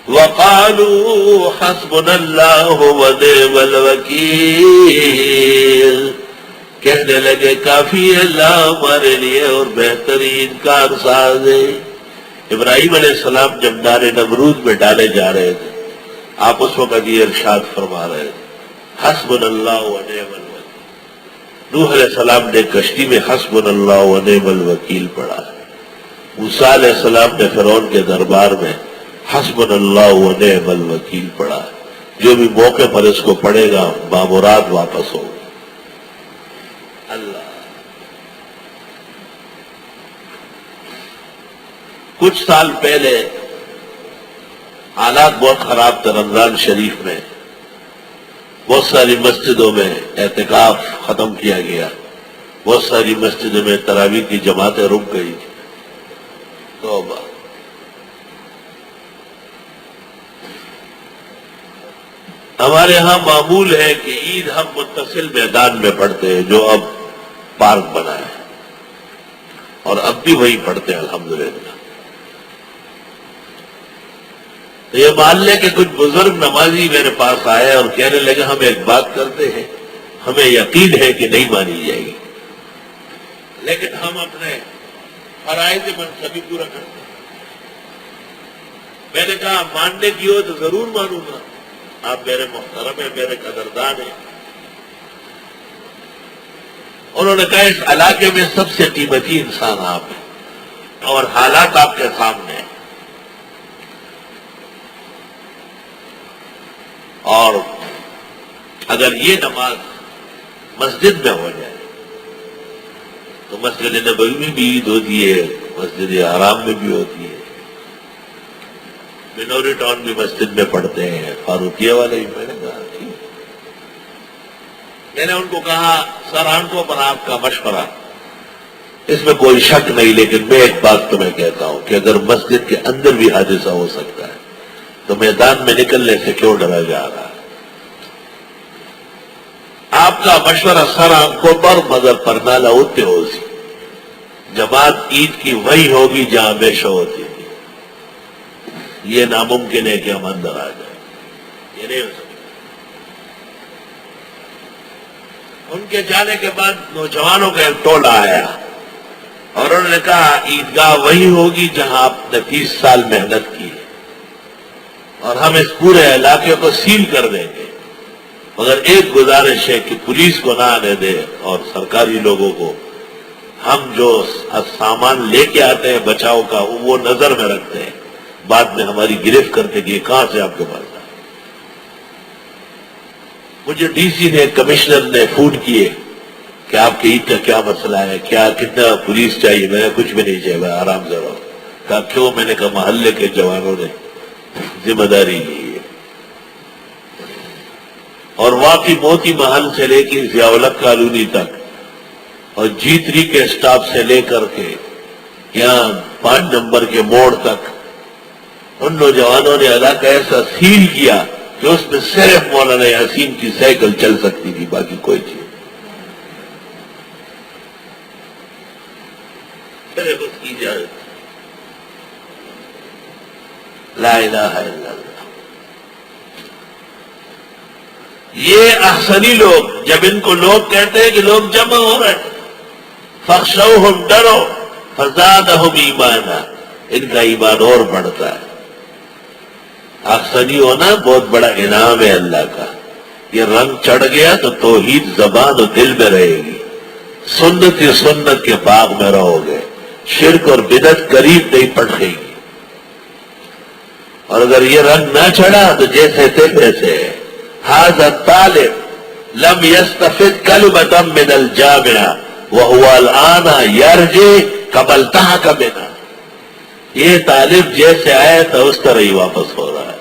وقالوا حسبنا اللہ ونعم الوکیل، کہنے لگے کافی ہے اللہ ہمارے لیے اور بہترین کارساز ہے۔ ابراہیم علیہ السلام جب نار نمرود میں ڈالے جا رہے تھے، آپ اس وقت یہ ارشاد فرما رہے تھے حسبنا اللہ ونعم الوکیل۔ نوح علیہ السلام نے کشتی میں حسبنا اللہ ونعم الوکیل پڑھا ہے۔ موسیٰ علیہ السلام نے فرعون کے دربار میں حسبنا اللہ ونعم الوکیل پڑھا ہے۔ جو بھی موقع پر اس کو پڑھے گا بامراد واپس ہوگا۔ اللہ کچھ سال پہلے حالات بہت خراب تھے۔ رمضان شریف میں بہت ساری مسجدوں میں اعتکاف ختم کیا گیا، بہت ساری مسجدوں میں تراویح کی جماعتیں رک گئی۔ توبہ۔ ہمارے ہاں معمول ہے کہ عید ہم متصل میدان میں پڑھتے ہیں جو اب پارک بنا ہے، اور اب بھی وہی پڑھتے ہیں الحمدللہ۔ تو یہ مان لیں کہ کچھ بزرگ نمازی میرے پاس آئے اور کہنے لگے ہم ایک بات کرتے ہیں، ہمیں یقین ہے کہ نہیں مانی جائے گی، لیکن ہم اپنے فرائض منصبی پورا کرتے ہیں۔ میں نے کہا ماننے کی ہو تو ضرور مانوں گا، آپ میرے محترم ہیں، میرے قدردان ہیں۔ انہوں نے کہا اس علاقے میں سب سے قیمتی انسان آپ ہیں اور حالات آپ کے سامنے ہیں، اور اگر یہ نماز مسجد میں ہو جائے تو مسجد نبوی میں بھی عید ہوتی ہے، مسجد حرام میں بھی ہوتی ہے، منوری ٹاؤن بھی مسجد میں پڑھتے ہیں، فاروقیہ والے بھی۔ میں نے کہا ٹھیک۔ میں نے ان کو کہا سر آنکھوں پر آپ کا مشورہ، اس میں کوئی شک نہیں، لیکن میں ایک بات تمہیں کہتا ہوں کہ اگر مسجد کے اندر بھی حادثہ ہو سکتا ہے تو میدان میں نکلنے سے کیوں ڈرا جا رہا ہے؟ آپ کا مشورہ سر آنکھوں پر مگر پرنالہ ہوتے ہو سی، جماعت عید کی وہی ہوگی جہاں ہمیشہ ہوتی تھی۔ یہ ناممکن ہے کہ ہم اندر آ جائیں، یہ نہیں ہو سکتا۔ ان کے جانے کے بعد نوجوانوں کا ایک ٹولہ آیا اور انہوں نے کہا عیدگاہ وہی ہوگی جہاں آپ نے 30 سال محنت کی ہے، اور ہم اس پورے علاقے کو سیل کر دیں گے، مگر ایک گزارش ہے کہ پولیس کو نہ آنے دے اور سرکاری لوگوں کو، ہم جو سامان لے کے آتے ہیں بچاؤ کا وہ نظر میں رکھتے ہیں، بعد میں ہماری گرفت کرتے کہ یہ کہاں سے آپ کے پاس آئے۔ مجھے ڈی سی نے کمشنر نے فون کیے کہ آپ کے عید کا کیا مسئلہ ہے، کیا کتنا پولیس چاہیے؟ میں نے کچھ بھی نہیں چاہیے، میں آرام سے رہو۔ کہا کیوں؟ میں نے کہا محلے کے جوانوں نے ذمہ داری لی ہے، اور واقعی موتی محل سے لے کے ضیاء الحق کالونی تک اور جیتری کے اسٹاف سے لے کر کے یہاں 5 نمبر کے موڑ تک ان نوجوانوں نے علاقہ ایسا سیل کیا کہ اس میں صرف مولانا یاسین کی سائیکل چل سکتی تھی، باقی کوئی چیز صرف اس کی اجازت۔ لا الہ الا اللہ۔ یہ احسنی لوگ جب ان کو لوگ کہتے ہیں کہ لوگ جمع ہو رہے ہیں، فخشوہم، ڈرو، فزادہم ایمانا، ان کا ایمان اور بڑھتا ہے۔ احسنی ہونا بہت بڑا انعام ہے اللہ کا۔ یہ رنگ چڑھ گیا تو توحید زبان و دل میں رہے گی، سنت ہی سنت کے باغ میں رہو گے، شرک اور بدعت قریب نہیں پڑھے گی۔ اور اگر یہ رنگ نہ چڑھا تو جیسے تھے ویسے ہے۔ ھذا طالب لم يستفد كلمة من الجامعة وهو الآن يرجع كما التحق بنا۔ یہ طالب جیسے آیا تھا اس طرح ہی واپس ہو رہا ہے۔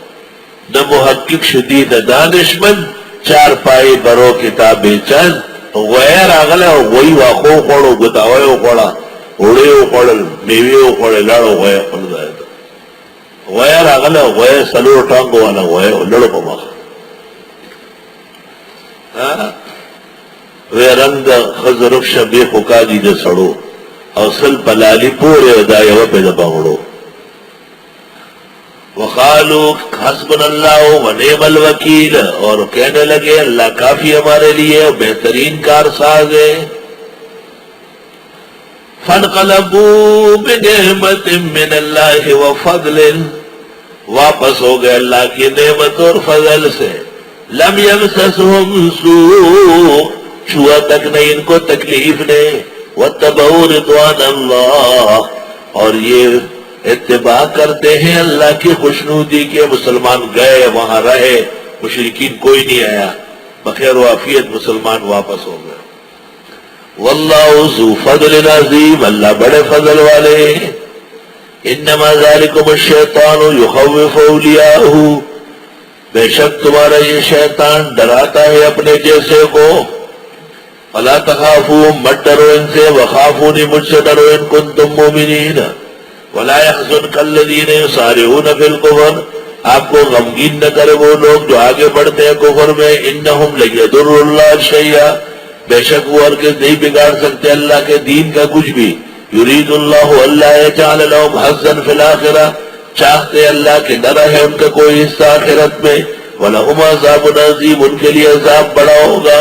نہ محقق شدید دانشمند، 4 پائی برو کتاب چند، غیر اغلے وہی واقو خوڑو گتاوے خوڑا اڑے خوڑل میوے خوڑے لڑو غیر خوڑ جائے تو غیر اغلے غیر سلور ٹانگو والا غیر لڑو کو مخ وے رنگ خزرف شبی خکا جی دے سڑو اور سل پلالی پورے دائے وہ پہ دبا اڑو۔ وقالوا حسبنا اللہ ونعم الوکیل، اور کہنے لگے اللہ کافی ہمارے لیے اور بہترین کارساز ہے۔ فانقلبوا بنعمت من اللہ وفضل، واپس ہو گئے اللہ کی نعمت اور فضل سے۔ لم یمسسہم سوء، چھوا تک نہیں ان کو تکلیف نے۔ واتبعوا رضوان اللہ، اور یہ اتباع کرتے ہیں اللہ کی خوشنودی کے۔ مسلمان گئے وہاں رہے، مشرکین کوئی نہیں آیا، بخیر و عافیت مسلمان واپس ہو گئے۔ واللہ ذو فضل عظیم، اللہ بڑے فضل والے ہیں۔ انما ذالکم الشیطان یخوف اولیاءہ، بے شک تمہارا یہ شیطان ڈراتا ہے اپنے جیسے کو۔ فلا تخافوا، مت ڈرو ان سے، وخافونی، مجھ سے ڈرو ان کنتم مؤمنین۔ ولا يحزنك الذين يسارعون في الكفر، آپ کو غمگین نہ کرے وہ لوگ جو آگے بڑھتے ہیں کفر میں۔ انہم لن يضروا الله شيئا، بے شک وہ ہرگز نہیں بگاڑ سکتے اللہ کے دین کا کچھ بھی۔ یرید اللہ اللہ یجعل لهم حظا فی الآخرہ، چاہتے اللہ کہ نہ رہے ان کا کوئی حصہ آخرت میں۔ ولہم عذاب عظیم، ان کے لیے عذاب بڑا ہوگا۔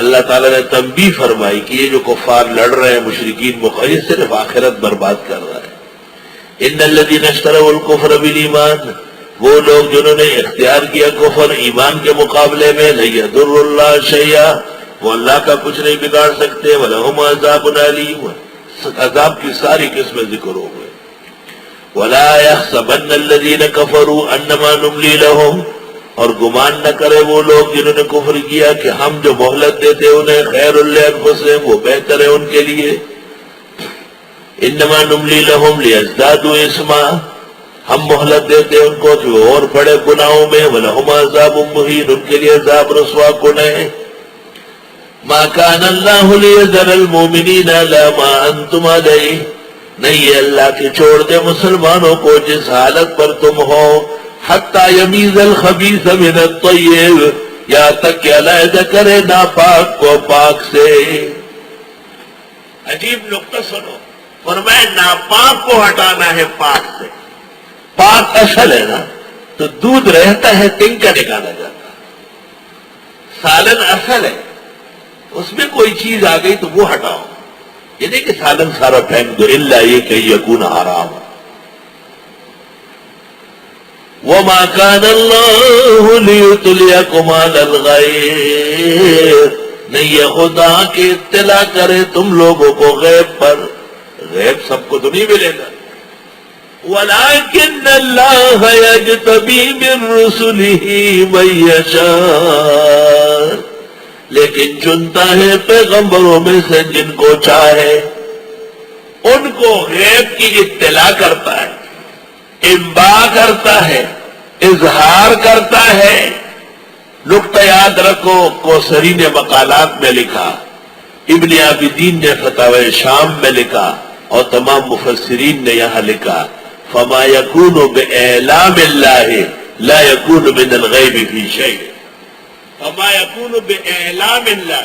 اللہ تعالیٰ نے تنبیہ فرمائی کہ یہ جو کفار لڑ رہے ہیں مشرکین یہ صرف آخرت برباد کر رہا ہے۔ ان الذین اشتروا الکفر بالایمان، وہ لوگ جنہوں نے اختیار کیا کفر ایمان کے مقابلے میں، لن یضر اللہ شیئا، وہ اللہ کا کچھ نہیں بگاڑ سکتے۔ ولہم عذاب علیم، عذاب کی ساری قسمیں ذکر ہو گئے۔ ولا یحسبن الذین کفروا انما نملی لہم، اور گمان نہ کرے وہ لوگ جنہوں نے کفر کیا کہ ہم جو مہلت دیتے انہیں خیر لانفسہم، وہ بہتر ہے ان کے لیے۔ انما نملی لہم لیزدادوا اثما، ہم مہلت دیتے ان کو کہ وہ اور بڑے گناہوں میں۔ ولہم عذاب مہین، ان کے لیے عذاب رسوا کن ہے۔ ما کان اللہ لیذر المؤمنین علی ما انتم علیہ، نہیں ہے اللہ کہ چھوڑ دے مسلمانوں کو جس حالت پر تم ہو۔ حتی یمیز الخبیث من الطیب، یہاں تک کہ علیحدہ کرے ناپاک کو پاک سے۔ عجیب نقطہ سنو، فرمائے ناپاک کو ہٹانا ہے پاک سے۔ پاک اصل ہے نا، تو دودھ رہتا ہے تنکا نکالا جاتا ہے۔ سالن اصل ہے، اس میں کوئی چیز آ گئی تو وہ ہٹاؤ، یہ نہیں کہ سالن سارا پھینک دو، الا یہ کہ یکون حرام۔ وَمَا كَانَ اللَّهُ لِيُطْلِعَكُمْ عَلَى الْغَيْبِ، نہیں یہ خدا کہ اطلاع کرے تم لوگوں کو غیب پر، غیب سب کو تو نہیں ملے گا۔ وَلَكِنَّ اللَّهَ يَجْتَبِي مِن رُّسُلِهِ مَن يَشَاءُ، لیکن چنتا ہے پیغمبروں میں سے جن کو چاہے، ان کو غیب کی اطلاع کرتا ہے، انباء کرتا ہے، اظہار کرتا ہے۔ نقطہ یاد رکھو، کوثری نے مقالات میں لکھا، ابن عابدین نے فتاوی شام میں لکھا، اور تمام مفسرین نے یہاں لکھا، فما یکون باعلام اللہ لا یکون من الغیب فی شیء۔ فما یکون باعلام اللہ،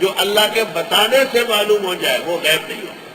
جو اللہ کے بتانے سے معلوم ہو جائے وہ غیب نہیں ہوتا۔